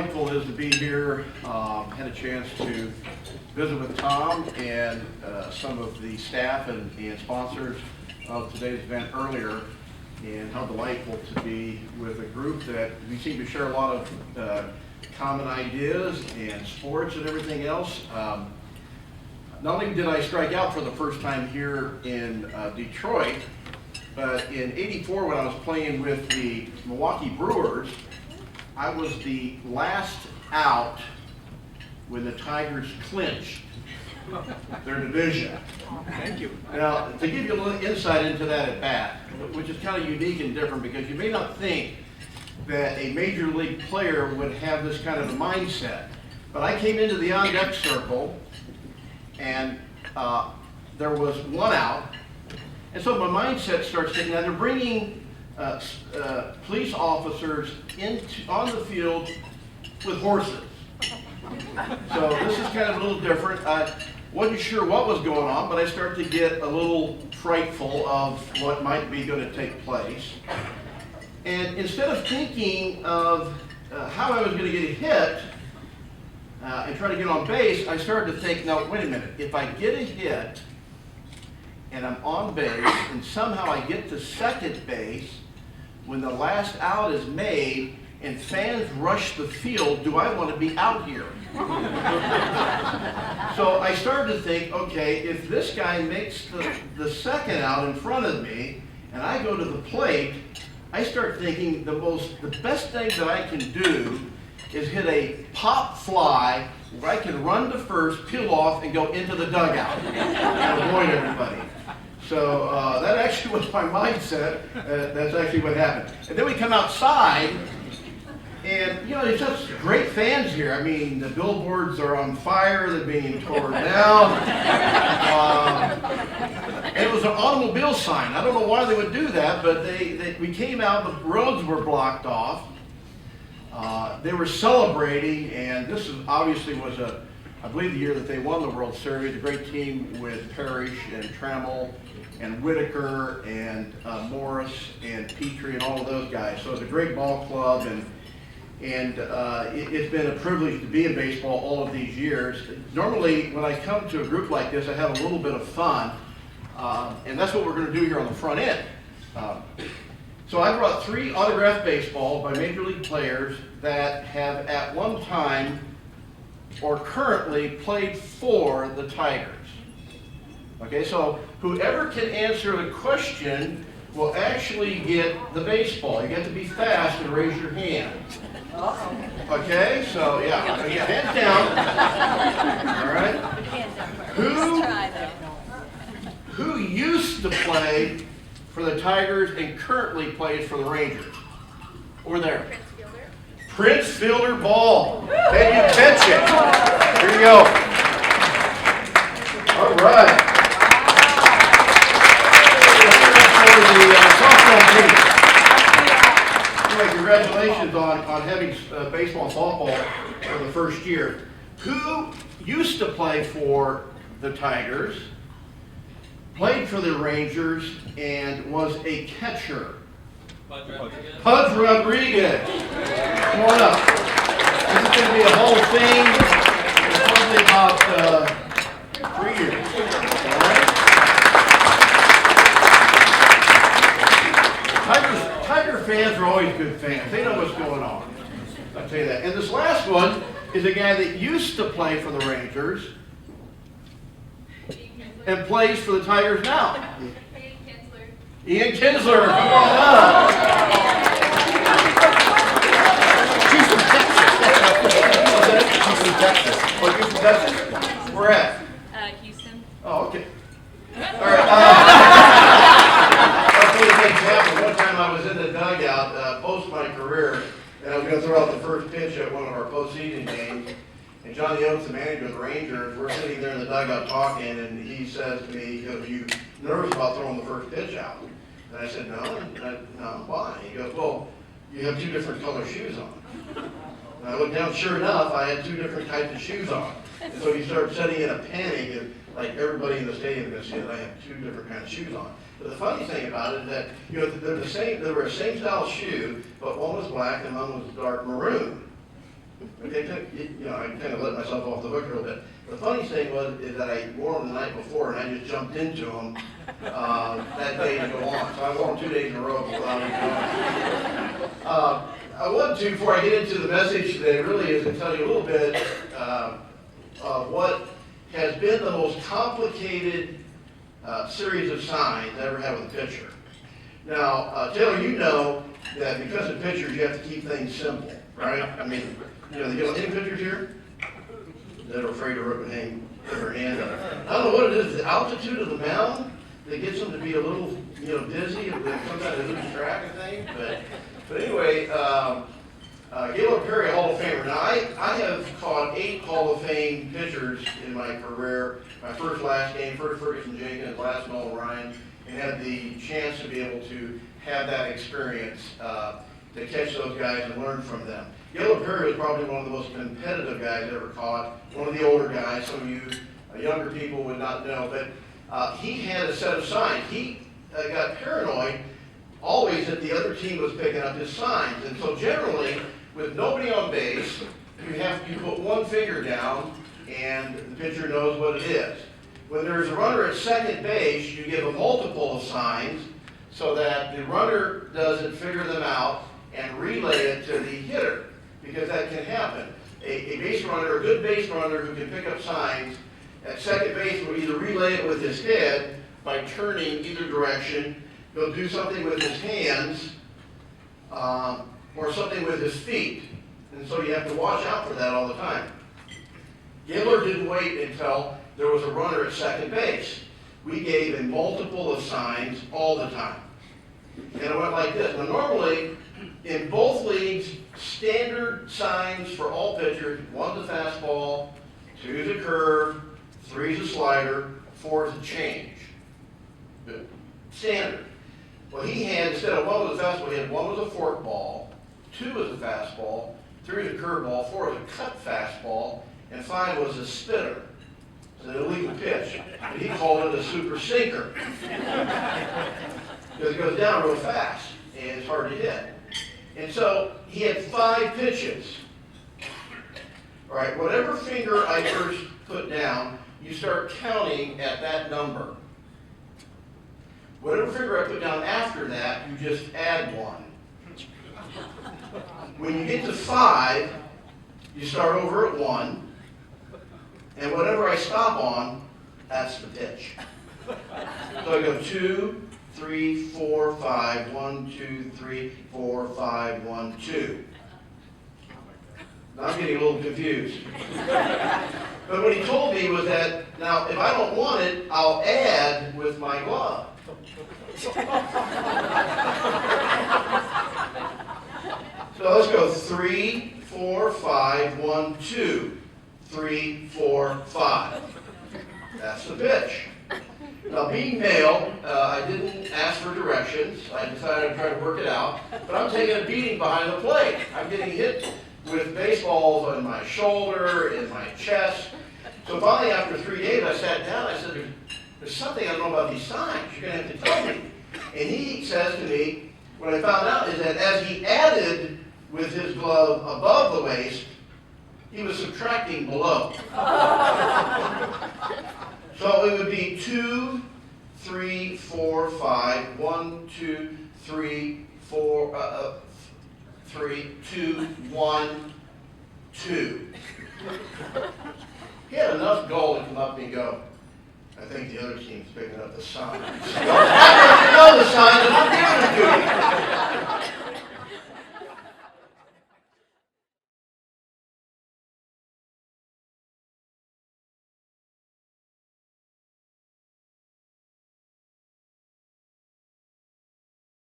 delightful it is to be here. Had a chance to visit with Tom and some of the staff and sponsors of today's event earlier, and how delightful to be with a group that we seem to share a lot of common ideas and sports and everything else. Not only did I strike out for the first time here in Detroit, but in '84 when I was playing with the Milwaukee Brewers, I was the last out when the Tigers clinched their division. Thank you. Now, to give you a little insight into that at bat, which is kind of unique and different, because you may not think that a major league player would have this kind of a mindset. But I came into the on-deck circle, and there was one out, and so my mindset starts thinking, now they're bringing police officers on the field with horses. So this is kind of a little different. I wasn't sure what was going on, but I started to get a little frightful of what might be going to take place. And instead of thinking of how I was going to get hit and try to get on base, I started to think, now wait a minute, if I get a hit and I'm on base and somehow I get to second base when the last out is made and fans rush the field, do I want to be out here? So I started to think, okay, if this guy makes the second out in front of me and I go to the plate, I start thinking the best thing that I can do is hit a pop fly where I can run to first, peel off, and go into the dugout and avoid everybody. So that actually was my mindset. That's actually what happened. And then we come outside, and you know, there's just great fans here. I mean, the billboards are on fire, they're being torn down. And it was an automobile sign. I don't know why they would do that, but we came out, the roads were blocked off. They were celebrating, and this obviously was I believe the year that they won the World Series, a great team with Parrish and Trammell and Whitaker and Morris and Petrie and all of those guys. So it's a great ball club, and it's been a privilege to be in baseball all of these years. Normally, when I come to a group like this, I have a little bit of fun, and that's what we're going to do here on the front end. So I brought 3 autographed baseballs by major league players that have at one time or currently played for the Tigers. Okay, so whoever can answer the question will actually get the baseball. You have to be fast and raise your hand. Okay, so yeah, so yeah, hands down. All right. Who used to play for the Tigers and currently plays for the Rangers? Over there. Prince Fielder Ball. Can you catch it? Here you go. All right. For the softball team. Anyway, congratulations on having baseball and softball for the first year. Who used to play for the Tigers, played for the Rangers, and was a catcher? Pudge Rodriguez. Come on up. This is going to be a Hall of Fame. It's probably about 3 years. All right? Tiger fans are always good fans. They know what's going on. I'll tell you that. And this last one is a guy that used to play for the Rangers and plays for the Tigers now. Ian Kinsler, come on up. She's from Texas. She's from Texas. Oh, you're from Texas? Where at? Houston. Oh, okay. All right. I'll tell you an example. One time I was in the dugout post my career, and I was going to throw out the first pitch at one of our postseason games. And Johnny Oates, the manager of the Rangers, we're sitting there in the dugout talking, and he says to me, he goes, "Are you nervous about throwing the first pitch out?" And I said, no, why? He goes, well, you have 2 different color shoes on. And I looked down, sure enough, I had 2 different types of shoes on. And so he started setting in a panic, and like everybody in the stadium is going to see that I have 2 different kinds of shoes on. But the funny thing about it is that, you know, they're the same, they were the same style shoe, but one was black and one was dark maroon. Okay, I kind of let myself off the hook a little bit. The funny thing is that I wore them the night before, and I just jumped into them that day to go on. So I wore them 2 days in a row without even going. I want to, before I get into the message today, really is to tell you a little bit of what has been the most complicated series of signs I ever had with a pitcher. Now, Taylor, you know that because of pitchers, you have to keep things simple, right? I mean, they get any pitchers here that are afraid to hang their hand up. I don't know what it is, the altitude of the mound that gets them to be a little, dizzy, and sometimes they lose track of things. But anyway, Gaylord Perry, a Hall of Famer. Now, I have caught 8 Hall of Fame pitchers in my career. My first last game, first Ferguson Jenkins, last Nolan Ryan, and had the chance to be able to have that experience to catch those guys and learn from them. Gaylord Perry was probably one of the most competitive guys I ever caught, one of the older guys. Some of you younger people would not know, but he had a set of signs. He got paranoid always that the other team was picking up his signs. And so generally, with nobody on base, you put one finger down and the pitcher knows what it is. When there's a runner at second base, you give a multiple of signs so that the runner doesn't figure them out and relay it to the hitter, because that can happen. A base runner, a good base runner who can pick up signs at second base will either relay it with his head by turning either direction, he'll do something with his hands, or something with his feet. And so you have to watch out for that all the time. Gaylord didn't wait until there was a runner at second base. We gave a multiple of signs all the time. And it went like this. Now normally, in both leagues, standard signs for all pitchers: 1's a fastball, 2's a curve, 3's a slider, 4's a change. Standard. Well, he had, instead of 1 was a fastball, he had 1 was a fork ball, 2 was a fastball, 3 was a curveball, 4 was a cut fastball, and 5 was a spitter. It's an illegal pitch. And he called it a super sinker. Because it goes down real fast, and it's hard to hit. And so he had 5 pitches. All right, whatever finger I first put down, you start counting at that number. Whatever finger I put down after that, you just add 1. When you get to 5, you start over at 1. And whatever I stop on, that's the pitch. So I go 2, 3, 4, 5, 1, 2, 3, 4, 5, 1, 2. Now I'm getting a little confused. But what he told me was that, now if I don't want it, I'll add with my glove. So let's go 3, 4, 5, 1, 2. 3, 4, 5. That's the pitch. Now, being male, I didn't ask for directions. I decided to try to work it out. But I'm taking a beating behind the plate. I'm getting hit with baseballs on my shoulder, in my chest. So finally, after 3 days, I sat down. I said, there's something I don't know about these signs. You're going to have to tell me. And he says to me, what I found out is that as he added with his glove above the waist, he was subtracting below. So it would be 2, 3, 4, 5, 1, 2, 3, 4, 3, 2, 1, 2. He had enough goal to come up and go, I think the other team's picking up the signs. I don't know the signs, and I'm giving them to you.